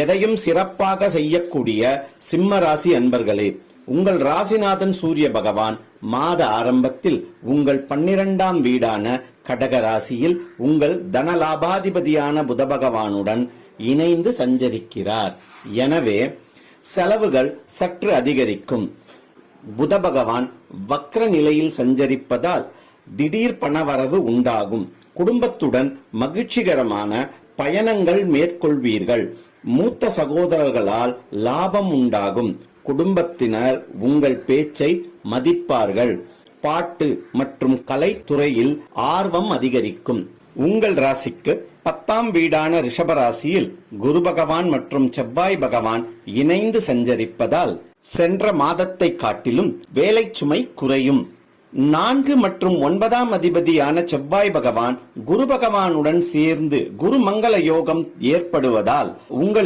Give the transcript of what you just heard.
எதையும் சிறப்பாக செய்யக்கூடிய சிம்ம ராசி அன்பர்களே, உங்கள் ராசிநாதன் சூரிய பகவான் மாத ஆரம்பத்தில் உங்கள் 12ஆம் வீடான கடக ராசியில் உங்கள் தனலாபாதிபதியான புத பகவானுடன் இணைந்து சஞ்சரிக்கிறார். எனவே செலவுகள் சற்று அதிகரிக்கும். புத பகவான் வக்ர நிலையில் சஞ்சரிப்பதால் திடீர் பணவரவு உண்டாகும். குடும்பத்துடன் மகிழ்ச்சிகரமான பயணங்கள் மேற்கொள்வீர்கள். மூத்த சகோதரர்களால் லாபம் உண்டாகும். குடும்பத்தினர் உங்கள் பேச்சை மதிப்பார்கள். பாட்டு மற்றும் கலைத்துறையில் ஆர்வம் அதிகரிக்கும். உங்கள் ராசிக்கு 10ஆம் வீடான ரிஷபராசியில் குரு பகவான் மற்றும் செவ்வாய் பகவான் இணைந்து சஞ்சரிப்பதால் சென்ற மாதத்தை காட்டிலும் வேலை சுமை குறையும். 4 மற்றும் 9ஆம் அதிபதியான செவ்வாய் பகவான் குரு பகவானுடன் சேர்ந்து குரு மங்கள யோகம் ஏற்படுவதால் உங்கள்